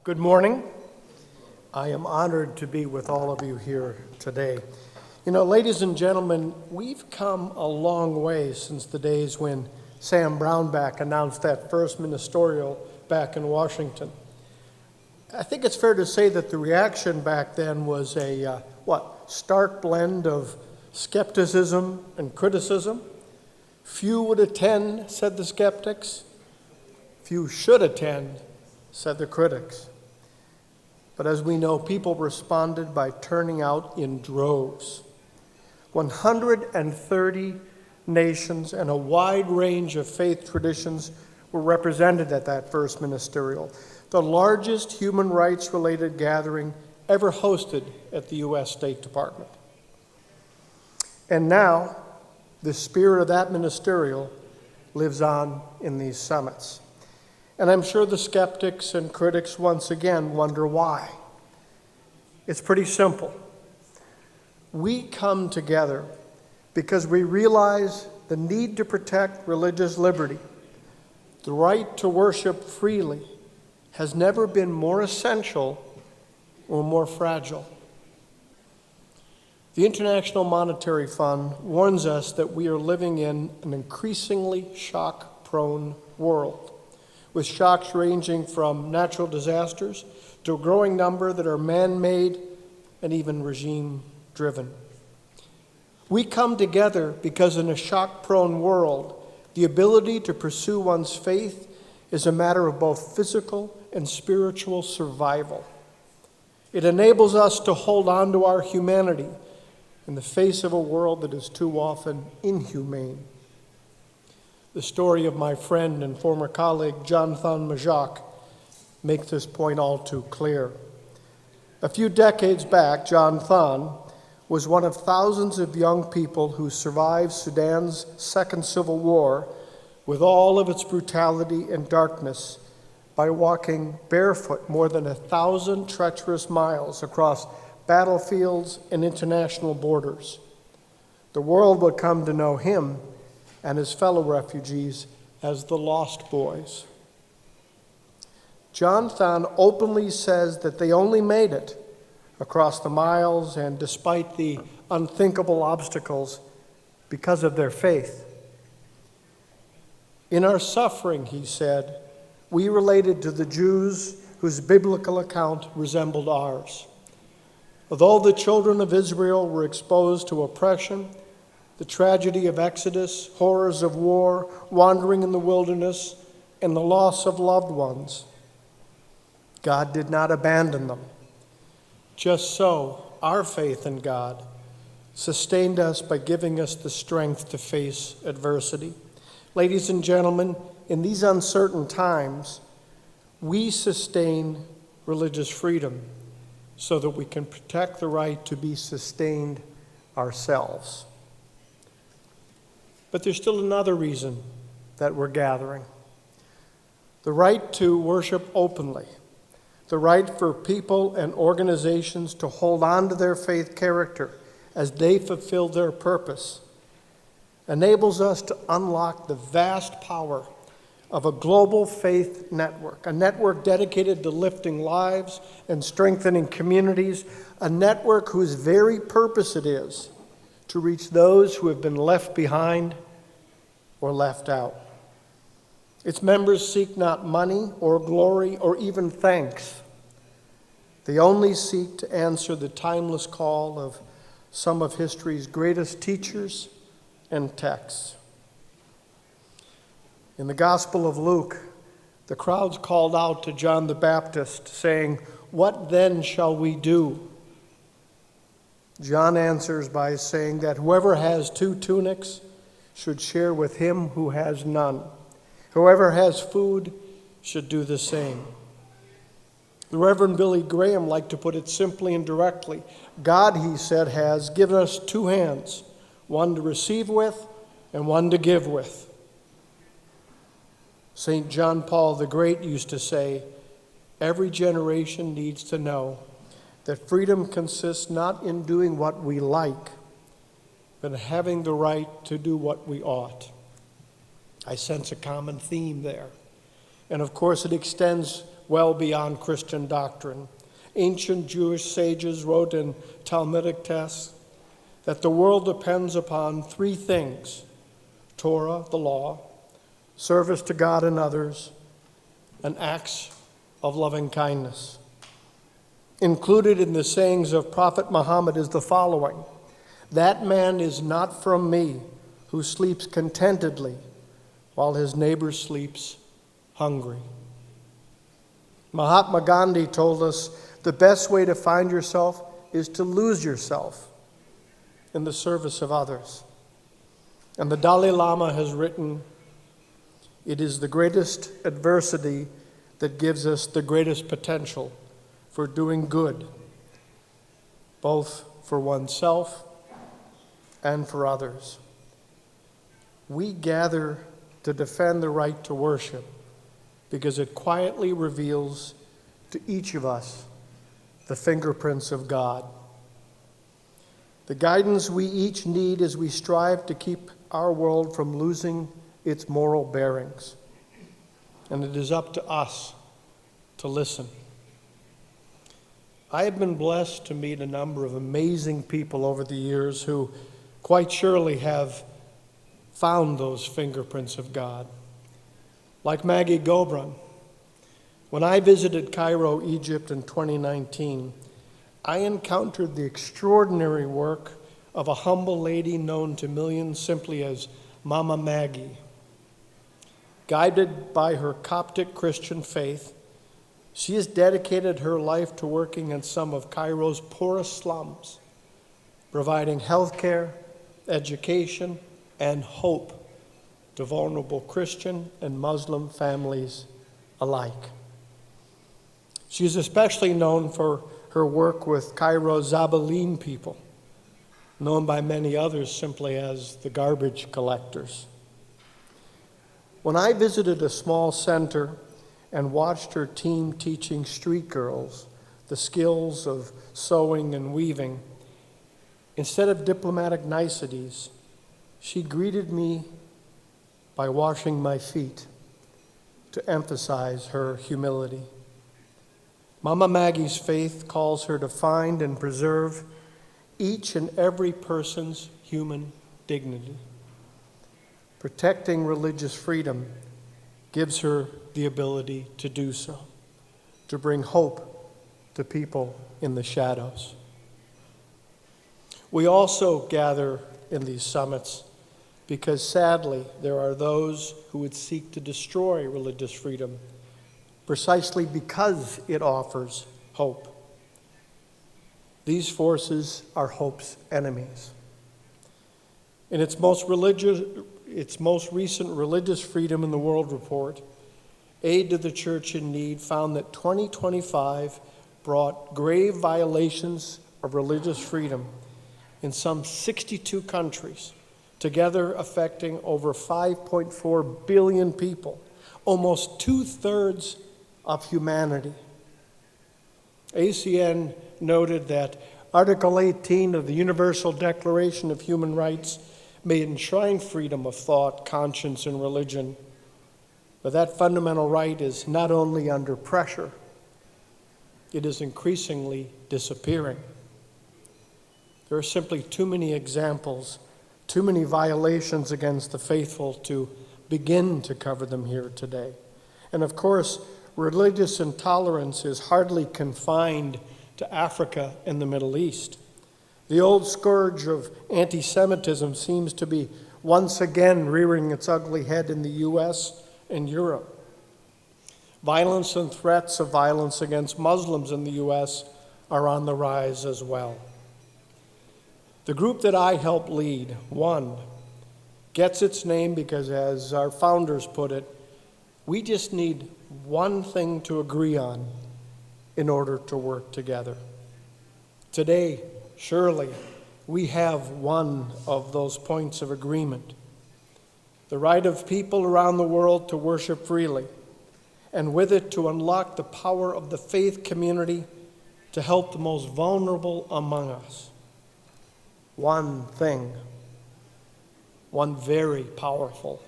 Good morning. I am honored to be with all of you here today. You know, ladies and gentlemen, we've come a long way since the days when Sam Brownback announced that first ministerial back in Washington. I think it's fair to say that the reaction back then was a, stark blend of skepticism and criticism. Few would attend, said the skeptics. Few should attend, said the critics. But as we know, people responded by turning out in droves. 130 nations and a wide range of faith traditions were represented at that first ministerial, the largest human rights-related gathering ever hosted at the U.S. State Department. And now, the spirit of that ministerial lives on in these summits. And I'm sure the skeptics and critics once again wonder why. It's pretty simple. We come together because we realize the need to protect religious liberty. The right to worship freely has never been more essential or more fragile. The International Monetary Fund warns us that we are living in an increasingly shock-prone world, with shocks ranging from natural disasters to a growing number that are man-made and even regime-driven. We come together because in a shock-prone world, the ability to pursue one's faith is a matter of both physical and spiritual survival. It enables us to hold on to our humanity in the face of a world that is too often inhumane. The story of my friend and former colleague, Jonathan Majak, makes this point all too clear. A few decades back, Jonathan was one of thousands of young people who survived Sudan's second civil war with all of its brutality and darkness by walking barefoot more than 1,000 treacherous miles across battlefields and international borders. The world would come to know him and his fellow refugees as the Lost Boys. Jonathan openly says that they only made it across the miles and despite the unthinkable obstacles because of their faith. In our suffering, he said, we related to the Jews whose biblical account resembled ours. Although the children of Israel were exposed to oppression, the tragedy of Exodus, horrors of war, wandering in the wilderness, and the loss of loved ones, God did not abandon them. Just so, our faith in God sustained us by giving us the strength to face adversity. Ladies and gentlemen, in these uncertain times, we sustain religious freedom so that we can protect the right to be sustained ourselves. But there's still another reason that we're gathering. The right to worship openly, the right for people and organizations to hold on to their faith character as they fulfill their purpose, enables us to unlock the vast power of a global faith network, a network dedicated to lifting lives and strengthening communities, a network whose very purpose it is to reach those who have been left behind or left out. Its members seek not money or glory or even thanks. They only seek to answer the timeless call of some of history's greatest teachers and texts. In the Gospel of Luke, the crowds called out to John the Baptist, saying, "What then shall we do?" John answers by saying that whoever has 2 tunics should share with him who has none. Whoever has food should do the same. The Reverend Billy Graham liked to put it simply and directly. God, he said, has given us 2 hands, one to receive with and one to give with. St. John Paul the Great used to say, every generation needs to know that freedom consists not in doing what we like, but in having the right to do what we ought. I sense a common theme there. And of course, it extends well beyond Christian doctrine. Ancient Jewish sages wrote in Talmudic texts that the world depends upon three things: Torah, the law, service to God and others, and acts of loving kindness. Included in the sayings of Prophet Muhammad is the following: "That man is not from me who sleeps contentedly while his neighbor sleeps hungry." Mahatma Gandhi told us the best way to find yourself is to lose yourself in the service of others. And the Dalai Lama has written, "It is the greatest adversity that gives us the greatest potential for doing good, both for oneself and for others." We gather to defend the right to worship because it quietly reveals to each of us the fingerprints of God. The guidance we each need as we strive to keep our world from losing its moral bearings. And it is up to us to listen. I have been blessed to meet a number of amazing people over the years who quite surely have found those fingerprints of God. Like Maggie Gobran. When I visited Cairo, Egypt in 2019, I encountered the extraordinary work of a humble lady known to millions simply as Mama Maggie. Guided by her Coptic Christian faith, she has dedicated her life to working in some of Cairo's poorest slums, providing health care, education, and hope to vulnerable Christian and Muslim families alike. She is especially known for her work with Cairo's Zabaleen people, known by many others simply as the garbage collectors. When I visited a small center and watched her team teaching street girls the skills of sewing and weaving, instead of diplomatic niceties, she greeted me by washing my feet to emphasize her humility. Mama Maggie's faith calls her to find and preserve each and every person's human dignity. Protecting religious freedom gives her the ability to do so, to bring hope to people in the shadows. We also gather in these summits because sadly there are those who would seek to destroy religious freedom precisely because it offers hope. These forces are hope's enemies. In its most recent Religious Freedom in the World report, Aid to the Church in Need found that 2025 brought grave violations of religious freedom in some 62 countries, together affecting over 5.4 billion people, almost 2/3 of humanity. ACN noted that Article 18 of the Universal Declaration of Human Rights may enshrine freedom of thought, conscience, and religion, but that fundamental right is not only under pressure, it is increasingly disappearing. There are simply too many examples, too many violations against the faithful to begin to cover them here today. And of course, religious intolerance is hardly confined to Africa and the Middle East. The old scourge of anti-Semitism seems to be once again rearing its ugly head in the U.S. and Europe. Violence and threats of violence against Muslims in the U.S. are on the rise as well. The group that I help lead, One, gets its name because, as our founders put it, we just need one thing to agree on in order to work together. Today, surely, we have one of those points of agreement: the right of people around the world to worship freely, and with it to unlock the power of the faith community to help the most vulnerable among us. One thing, one very powerful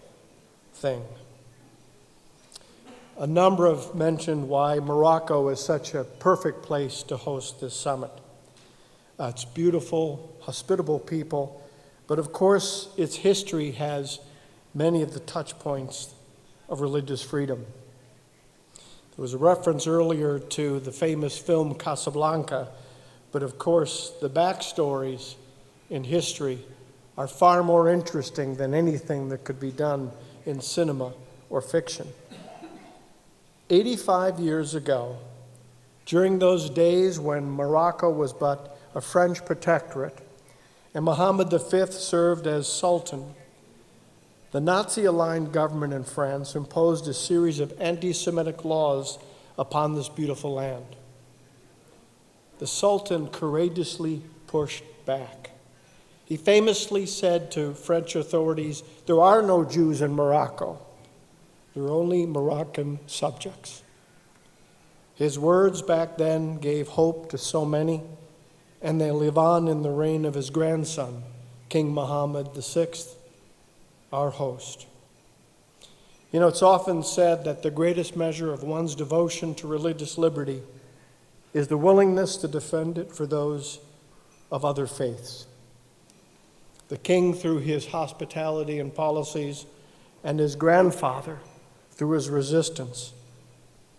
thing. A number have mentioned why Morocco is such a perfect place to host this summit. It's beautiful, hospitable people, but of course its history has many of the touch points of religious freedom. There was a reference earlier to the famous film Casablanca, but of course the backstories in history are far more interesting than anything that could be done in cinema or fiction. 85 years ago, during those days when Morocco was but a French protectorate and Mohammed V served as Sultan, the Nazi-aligned government in France imposed a series of anti-Semitic laws upon this beautiful land. The Sultan courageously pushed back. He famously said to French authorities, "There are no Jews in Morocco. There are only Moroccan subjects." His words back then gave hope to so many, and they live on in the reign of his grandson, King Mohammed VI, our host. You know, it's often said that the greatest measure of one's devotion to religious liberty is the willingness to defend it for those of other faiths. The king, through his hospitality and policies, and his grandfather, through his resistance,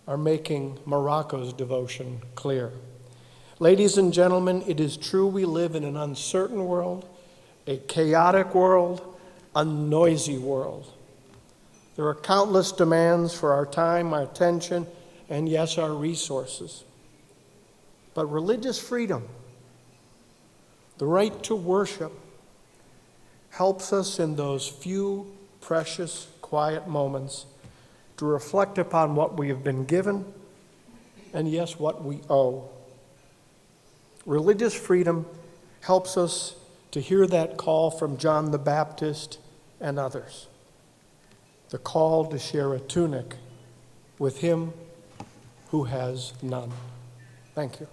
are making Morocco's devotion clear. Ladies and gentlemen, it is true we live in an uncertain world, a chaotic world, a noisy world. There are countless demands for our time, our attention, and yes, our resources. But religious freedom, the right to worship, helps us in those few precious, quiet moments to reflect upon what we have been given and, yes, what we owe. Religious freedom helps us to hear that call from John the Baptist and others, the call to share a tunic with him who has none. Thank you.